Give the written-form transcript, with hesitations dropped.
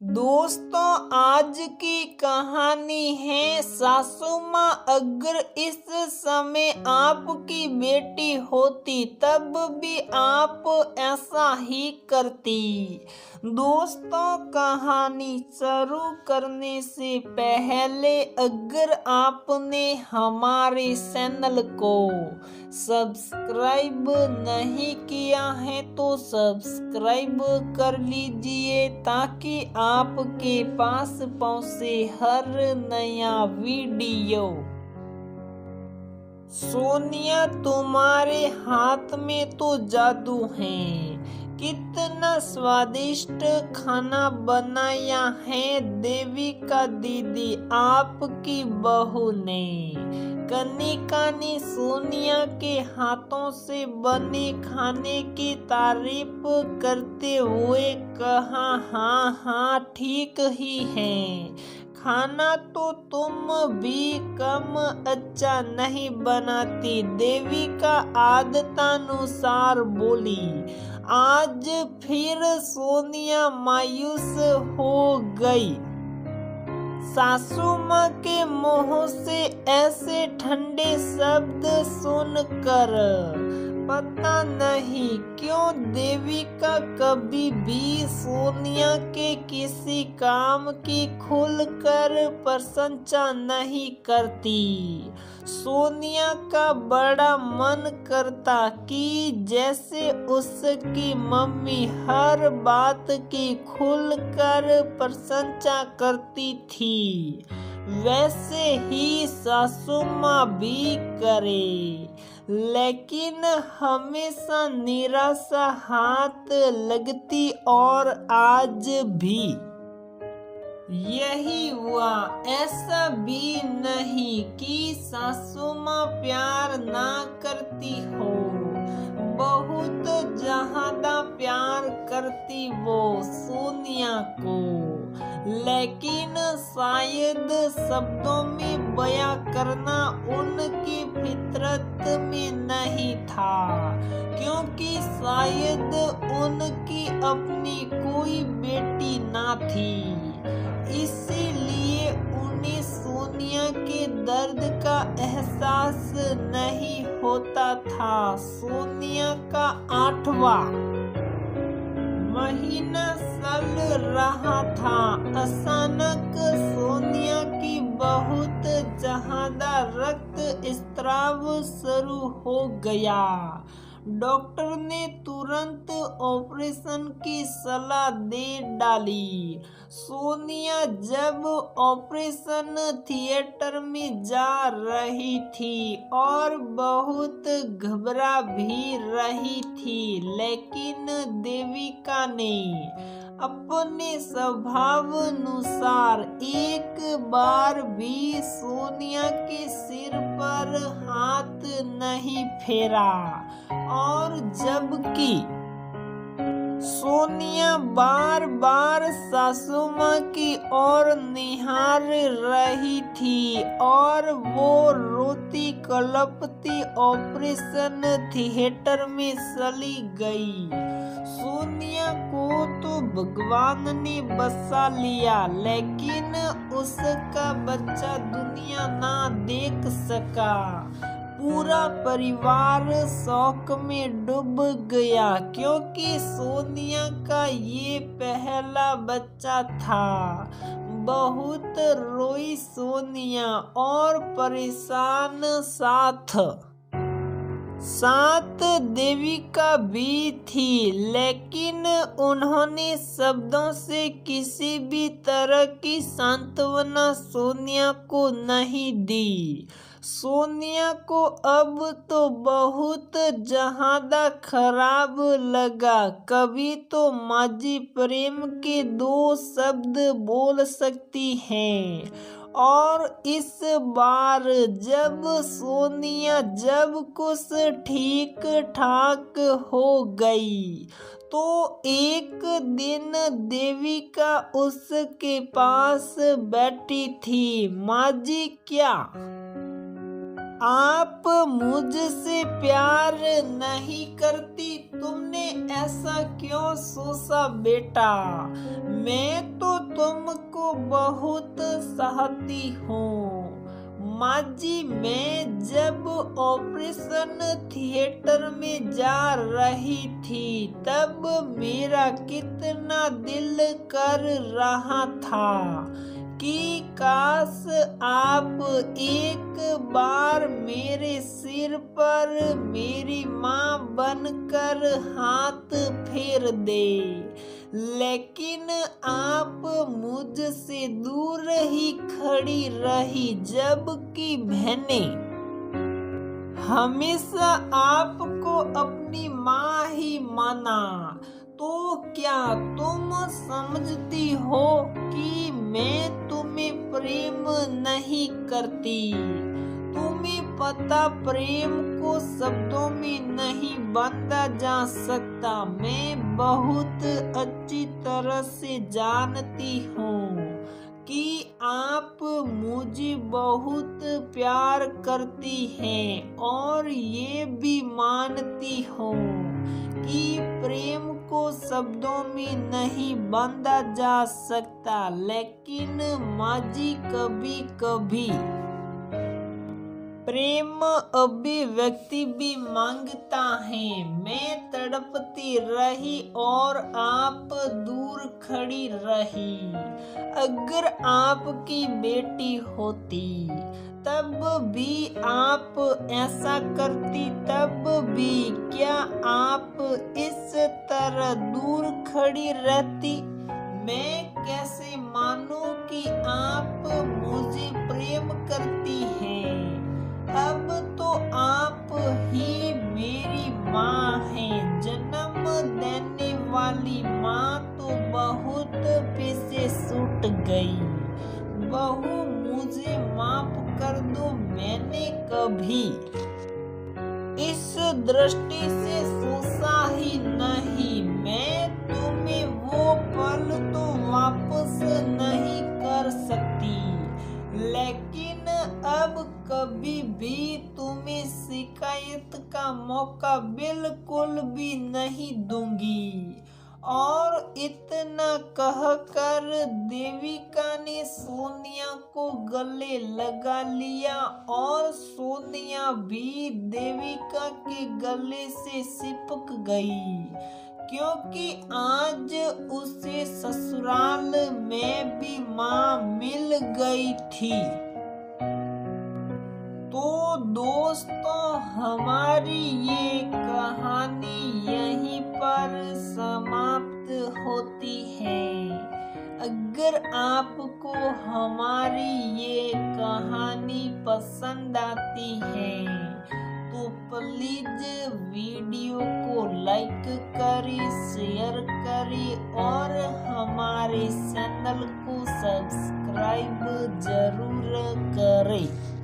दोस्तों, आज की कहानी है सासू माँ अगर इस समय आपकी बेटी होती तब भी आप ऐसा ही करती। दोस्तों, कहानी शुरू करने से पहले अगर आपने हमारे चैनल को सब्सक्राइब नहीं किया है तो सब्सक्राइब कर लीजिए ताकि आपके पास पहुंचे हर नया वीडियो। सोनिया, तुम्हारे हाथ में तो जादू है। कितना स्वादिष्ट खाना बनाया है देविका दीदी आपकी बहू ने। कनिका ने सोनिया के हाथों से बने खाने की तारीफ करते हुए कहा, हाँ हाँ ठीक ही है, खाना तो तुम भी कम अच्छा नहीं बनाती। देविका आदतानुसार बोली। आज फिर सोनिया मायूस हो गई। सासू माँ के मुंह से ऐसे ठंडे शब्द सुनकर पता नहीं क्यों देविका कभी भी सोनिया के किसी काम की खुलकर प्रशंसा नहीं करती। सोनिया का बड़ा मन करता कि जैसे उसकी मम्मी हर बात की खुलकर प्रशंसा करती थी वैसे ही सासू माँ भी करे, लेकिन हमेशा निराशा हाथ लगती और आज भी यही हुआ। ऐसा भी नहीं कि सासू माँ प्यार ना करती हो, बहुत ज्यादा प्यार करती वो सोनिया को, लेकिन शायद शब्दों में बयां करना उनकी फितरत में नहीं था, क्योंकि शायद उनकी अपनी कोई बेटी ना थी। इसीलिए उन्हें सोनिया के दर्द का एहसास नहीं होता था। सोनिया का 8वां महीना चल रहा था। अचानक सोनिया की बहुत ज्यादा रक्त स्राव शुरू हो गया। डॉक्टर ने तुरंत ऑपरेशन की सलाह दे डाली। सोनिया जब ऑपरेशन थिएटर में जा रही थी और बहुत घबरा भी रही थी, लेकिन देविका ने अपने स्वभाव अनुसार एक बार भी सोनिया के सिर पर हाथ नहीं फेरा, और जबकि सोनिया बार बार सासू माँ की ओर निहार रही थी और वो रोती कलपती ऑपरेशन थिएटर में चली गई। सोनिया को तो भगवान ने बचा लिया, लेकिन उसका बच्चा दुनिया ना देख सका। पूरा परिवार शौक में डूब गया, क्योंकि सोनिया का ये पहला बच्चा था। बहुत रोई सोनिया और परेशान साथ देविका भी थी, लेकिन उन्होंने शब्दों से किसी भी तरह की सांत्वना सोनिया को नहीं दी। सोनिया को अब तो बहुत ज्यादा खराब लगा। कभी तो माजी प्रेम के 2 शब्द बोल सकती है, और इस बार जब सोनिया जब कुछ ठीक ठाक हो गई तो एक दिन देविका उसके पास बैठी थी। माँ जी, क्या आप मुझसे प्यार नहीं करती? तुमने ऐसा क्यों सोचा बेटा? मैं तो तुमको बहुत चाहती हूँ। माँ जी, मैं जब ऑपरेशन थिएटर में जा रही थी तब मेरा कितना दिल कर रहा था कि काश आप एक बार मेरे सिर पर मेरी माँ बनकर हाथ फेर दे, लेकिन आप मुझसे दूर ही खड़ी रही, जबकि मैंने हमेशा आपको अपनी माँ ही माना। तो क्या तुम समझती हो कि मैं तुम्हें प्रेम नहीं करती? तुम्हें पता, प्रेम को शब्दों में नहीं बांधा जा सकता। मैं बहुत अच्छी तरह से जानती हूँ कि आप मुझे बहुत प्यार करती हैं और ये भी मानती हूँ कि प्रेम को शब्दों में नहीं बांधा जा सकता। लेकिन माँ जी, कभी कभी प्रेम अभिव्यक्ति भी मांगता है। मैं तड़पती रही और आप दूर खड़ी रही। अगर आपकी बेटी होती तब भी आप ऐसा करती? तब भी क्या आप इस तरह दूर खड़ी रहती? मैं कैसे मानूं कि आप मुझे प्रेम करती हैं? अब तो आप ही मेरी माँ हैं। जन्म देने वाली माँ तो बहुत पीछे छूट गई। बहू, मुझे माफ कर दो। मैंने कभी इस दृष्टि से सोचा ही नहीं। मैं तुम्हें वो पल तो वापस नहीं कर सकती, लेकिन अब कभी भी तुम्हें शिकायत का मौका बिल्कुल भी नहीं दूंगी। और इतना कहकर देविका ने सोनिया को गले लगा लिया और सोनिया भी देविका के गले से चिपक गई, क्योंकि आज उसे ससुराल में भी माँ मिल गई थी। तो दोस्तों, हमारी ये कहानी यहीं पर समाप्त होती है। अगर आपको हमारी ये कहानी पसंद आती है तो प्लीज वीडियो को लाइक करें, शेयर करें और हमारे चैनल को सब्सक्राइब जरूर करें।